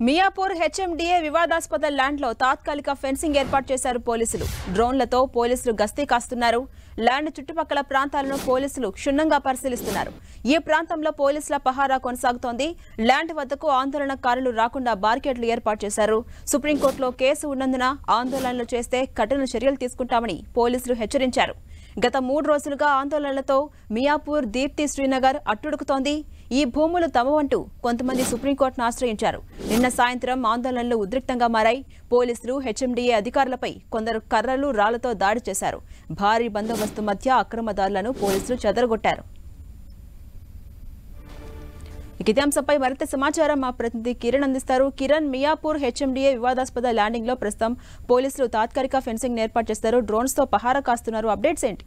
Miyapur HMDA వివాదాస్పద ల్యాండ్లో తాత్కాలిక ఫెన్సింగ్ ఏర్పాటు చేశారు పోలీసులు. డ్రోన్లతో పోలీసులు గస్తీ కాస్తున్నారు. ల్యాండ్ చుట్టుపక్కల ప్రాంతాలను పోలీసులు క్షుణ్ణంగా పరిశీలిస్తున్నారు. ఈ ప్రాంతంలో పోలీసుల పహారా కొనసాగుతోంది. ల్యాండ్ వద్దకు ఆందోళనకారులు రాకుండా బారికేడ్లు ఏర్పాటు చేశారు. సుప్రీంకోర్టులో కేసు ఉన్నందున ఆందోళనలు చేస్తే కఠిన చర్యలు తీసుకుంటామని పోలీసులు హెచ్చరించారు. గత 3 రోజులుగా ఆందోళనలతో మియాపూర్, దీప్తి, శ్రీనగర్ అట్టుడుకుతోంది. ఈ భూములు తమవంటూ కొంతమంది సుప్రీంకోర్టును ఆశ్రయించారు. నిన్న సాయంత్రం ఆందోళనలు ఉద్రిక్తంగా మారాయి. పోలీసులు హెచ్ఎండిఏ అధికారులపై కొందరు కర్రలు, రాళ్లతో దాడి చేశారు. భారీ బందోబస్తు మధ్య అక్రమదారులను పోలీసులు చెదరగొట్టారు. ఇదే అంశంపై మరింత సమాచారం మా ప్రతినిధి కిరణ్ అందిస్తారు. కిరణ్, మియాపూర్ హెచ్ఎండిఏ వివాదాస్పద ల్యాండింగ్ లో ప్రస్తుతం పోలీసులు తాత్కాలిక ఫెన్సింగ్ ఏర్పాటు చేస్తారు. డ్రోన్స్ తో పహారా కాస్తున్నారు. అప్డేట్స్ ఏంటి?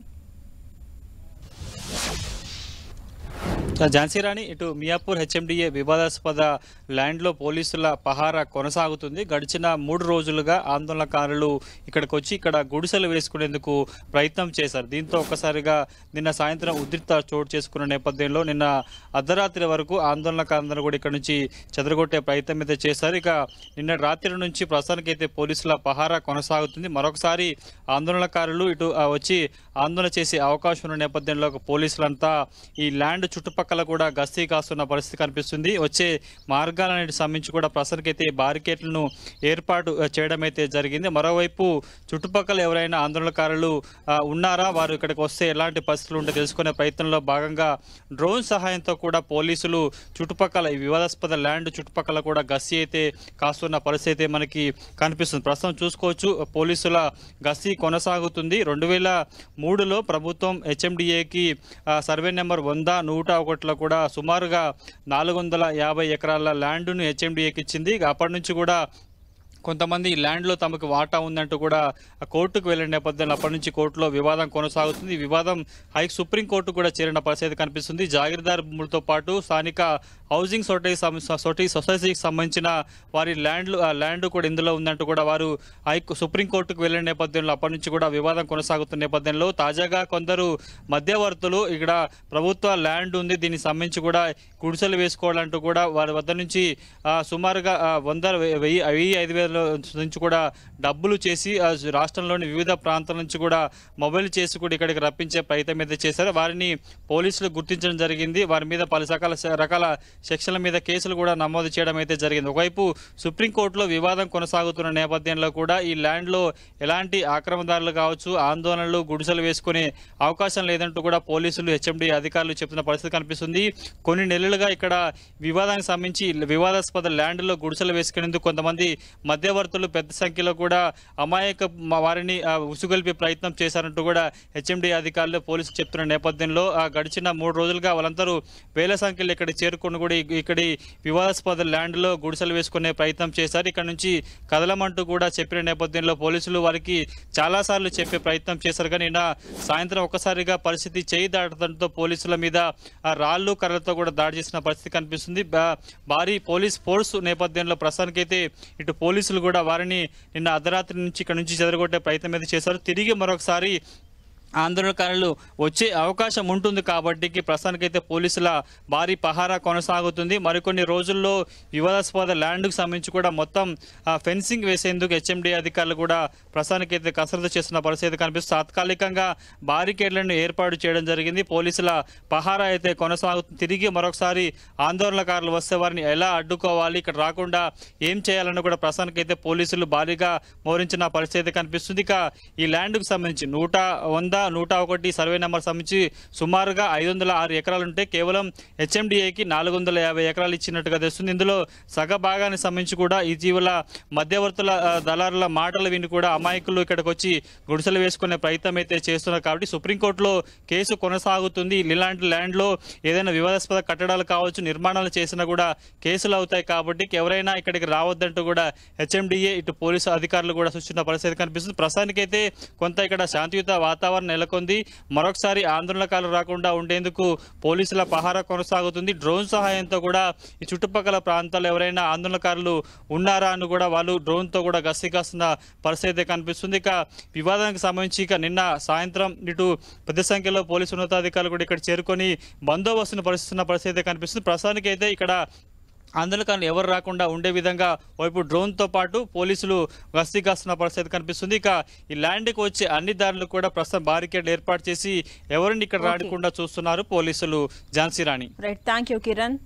ఝాన్సీ రాణి, ఇటు మియాపూర్ హెచ్ఎండిఏ వివాదాస్పద ల్యాండ్లో పోలీసుల పహారా కొనసాగుతుంది. గడిచిన 3 రోజులుగా ఆందోళనకారులు ఇక్కడికి వచ్చి ఇక్కడ గుడిసెలు వేసుకునేందుకు ప్రయత్నం చేశారు. దీంతో ఒక్కసారిగా నిన్న సాయంత్రం ఉద్రిక్త చోటు చేసుకున్న నేపథ్యంలో నిన్న అర్ధరాత్రి వరకు ఆందోళనకారులందరూ కూడా ఇక్కడ నుంచి చెదరగొట్టే ప్రయత్నం అయితే చేశారు. ఇక నిన్న రాత్రి నుంచి ప్రస్తుతానికైతే పోలీసుల పహారా కొనసాగుతుంది. మరొకసారి ఆందోళనకారులు ఇటు వచ్చి ఆందోళన చేసే అవకాశం ఉన్న నేపథ్యంలో పోలీసులంతా ఈ ల్యాండ్ చుట్టుపక్కల కూడా గస్తీ కాస్తున్న పరిస్థితి కనిపిస్తుంది. వచ్చే మార్గాలన్నిటి సంబంధించి కూడా ప్రస్తుతానికైతే బారికేడ్లను ఏర్పాటు చేయడం అయితే జరిగింది. మరోవైపు చుట్టుపక్కల ఎవరైనా ఆందోళనకారులు ఉన్నారా, వారు ఇక్కడికి వస్తే ఎలాంటి పరిస్థితులు ఉంటే తెలుసుకునే ప్రయత్నంలో భాగంగా డ్రోన్ సహాయంతో కూడా పోలీసులు చుట్టుపక్కల ఈ వివాదాస్పద ల్యాండ్ చుట్టుపక్కల కూడా గస్తీ అయితే కాస్తున్న పరిస్థితి అయితే మనకి కనిపిస్తుంది. ప్రస్తుతం చూసుకోవచ్చు, పోలీసుల గస్తీ కొనసాగుతుంది. 2003లో ప్రభుత్వం హెచ్ఎండిఏకి సర్వే నెంబర్ 100, 101లో కూడా సుమారుగా 450 ఎకరాల ల్యాండ్ను హెచ్ఎండిఏకి ఇచ్చింది. అప్పటి నుంచి కూడా కొంతమంది ల్యాండ్లో తమకు వాటా ఉందంటూ కూడా కోర్టుకు వెళ్ళిన నేపథ్యంలో అప్పటి నుంచి కోర్టులో వివాదం కొనసాగుతుంది. ఈ వివాదం సుప్రీంకోర్టు కూడా చేరిన పరిస్థితి కనిపిస్తుంది. జాగీర్దార్ భూములతో పాటు స్థానిక హౌసింగ్ సొసైటీకి సంబంధించిన వారి ల్యాండ్ కూడా ఇందులో ఉందంటూ కూడా వారు సుప్రీంకోర్టుకు వెళ్ళిన నేపథ్యంలో అప్పటి నుంచి కూడా వివాదం కొనసాగుతున్న నేపథ్యంలో తాజాగా కొందరు మధ్యవర్తులు ఇక్కడ ప్రభుత్వ ల్యాండ్ ఉంది, దీనికి సంబంధించి కూడా గుడిసెలు వేసుకోవాలంటూ కూడా వారి వద్ద నుంచి సుమారుగా 100,000-5,000 నుంచి కూడా డబ్బులు చేసి రాష్ట్రంలోని వివిధ ప్రాంతాల నుంచి కూడా మొబైల్ చేసి కూడా ఇక్కడికి రప్పించే ప్రయత్నం అయితే చేశారు. వారిని పోలీసులు గుర్తించడం జరిగింది. వారి మీద పలు రకాల సెక్షన్ల మీద కేసులు కూడా నమోదు చేయడం అయితే జరిగింది. ఒకవైపు సుప్రీంకోర్టులో వివాదం కొనసాగుతున్న నేపథ్యంలో కూడా ఈ ల్యాండ్లో ఎలాంటి ఆక్రమణదారులు కావచ్చు, ఆందోళనలు, గుడిసెలు వేసుకునే అవకాశం లేదంటూ కూడా పోలీసులు, హెచ్ఎండి అధికారులు చెప్తున్న పరిస్థితి కనిపిస్తుంది. కొన్ని నెలలుగా ఇక్కడ వివాదానికి సంబంధించి వివాదాస్పద ల్యాండ్లో గుడిసెలు వేసుకునేందుకు కొంతమంది మధ్యవర్తులు పెద్ద సంఖ్యలో కూడా అమాయక వారిని ఉసుగొల్పే ప్రయత్నం చేశారంటూ కూడా హెచ్ఎండి అధికారులు పోలీసులు చెప్తున్న నేపథ్యంలో గడిచిన 3 రోజులుగా వాళ్ళందరూ వేల సంఖ్యలో ఇక్కడ చేరుకుని కూడా ఇక్కడి వివాదాస్పద ల్యాండ్లో గుడిసెలు వేసుకునే ప్రయత్నం చేశారు. ఇక్కడ నుంచి కదలమంటూ కూడా చెప్పిన నేపథ్యంలో పోలీసులు వారికి చాలాసార్లు చెప్పే ప్రయత్నం చేశారు. కానీ నిన్న సాయంత్రం ఒక్కసారిగా పరిస్థితి చేయి దాటడంతో పోలీసుల మీద రాళ్లు, కర్రలతో కూడా దాడి చేసిన పరిస్థితి కనిపిస్తుంది. భారీ పోలీస్ ఫోర్స్ నేపథ్యంలో ప్రస్తుతానికైతే ఇటు పోలీసులు కూడా వారిని నిన్న అర్ధరాత్రి నుంచి ఇక్కడ నుంచి చెదరగొట్టే ప్రయత్నం అయితే చేశారు. తిరిగి మరొకసారి ఆందోళనకారులు వచ్చే అవకాశం ఉంటుంది కాబట్టి ప్రస్తుతానికైతే పోలీసుల భారీ పహారా కొనసాగుతుంది. మరికొన్ని రోజుల్లో వివాదాస్పద ల్యాండ్కు సంబంధించి కూడా మొత్తం ఫెన్సింగ్ వేసేందుకు హెచ్ఎండి అధికారులు కూడా ప్రస్తుతానికైతే కసరత్తు చేస్తున్న పరిస్థితి కనిపిస్తుంది. తాత్కాలికంగా బారికేడ్లను ఏర్పాటు చేయడం జరిగింది. పోలీసుల పహారా అయితే కొనసాగుతుంది. తిరిగి మరొకసారి ఆందోళనకారులు వస్తే వారిని ఎలా అడ్డుకోవాలి, ఇక్కడ రాకుండా ఏం చేయాలని కూడా ప్రస్తుతానికైతే పోలీసులు భారీగా మోహరించిన పరిస్థితి కనిపిస్తుంది. ఇక ఈ ల్యాండ్కు సంబంధించి 100, 101 సర్వే నెంబర్ సంబంధించి సుమారుగా 506 ఎకరాలు ఉంటే కేవలం హెచ్ఎండిఏకి 450 ఎకరాలు ఇచ్చినట్టుగా తెలుస్తుంది. ఇందులో సగ భాగానికి సంబంధించి కూడా ఇటీవల మధ్యవర్తుల దళారుల మాటలు విని కూడా అమాయకులు ఇక్కడికి వచ్చి గుడిసెలు వేసుకునే ప్రయత్నం అయితే చేస్తున్నారు. కాబట్టి సుప్రీంకోర్టులో కేసు కొనసాగుతుంది. ఇలాంటి ల్యాండ్లో ఏదైనా వివాదాస్పద కట్టడాలు కావచ్చు, నిర్మాణాలు చేసినా కూడా కేసులు అవుతాయి. కాబట్టి ఎవరైనా ఇక్కడికి రావద్దంటూ కూడా హెచ్ఎండిఏ ఇటు పోలీసు అధికారులు కూడా సూచించిన పరిస్థితి కనిపిస్తుంది. ప్రస్తుతానికైతే కొంత ఇక్కడ శాంతియుత వాతావరణం నెలకొంది. మరొకసారి ఆందోళనకారులు రాకుండా ఉండేందుకు పోలీసుల పహారా కొనసాగుతుంది. డ్రోన్ సహాయంతో కూడా ఈ చుట్టుపక్కల ప్రాంతాల్లో ఎవరైనా ఆందోళనకారులు ఉన్నారా అని కూడా వాళ్ళు డ్రోన్తో కూడా గస్తీ కాస్తున్న పరిస్థితి కనిపిస్తుంది. ఇక వివాదానికి సంబంధించి నిన్న సాయంత్రం ఇటు పెద్ద సంఖ్యలో పోలీసు ఉన్నతాధికారులు కూడా ఇక్కడ చేరుకొని బందోబస్తును పరిస్థితున్న పరిస్థితి కనిపిస్తుంది. ప్రస్తుతానికైతే ఇక్కడ ఆందోళనకారులు ఎవరు రాకుండా ఉండే విధంగా వైపు డ్రోన్తో పాటు పోలీసులు గస్తీ కాస్తున్న పరిస్థితి కనిపిస్తుంది. ఇక ఈ ల్యాండ్కి వచ్చే అన్ని దారులు కూడా ప్రస్తుతం బారికేడ్ ఏర్పాటు చేసి ఎవరిని ఇక్కడ రాకుండా చూస్తున్నారు పోలీసులు. Jhansi Rani. Right, thank you Kiran.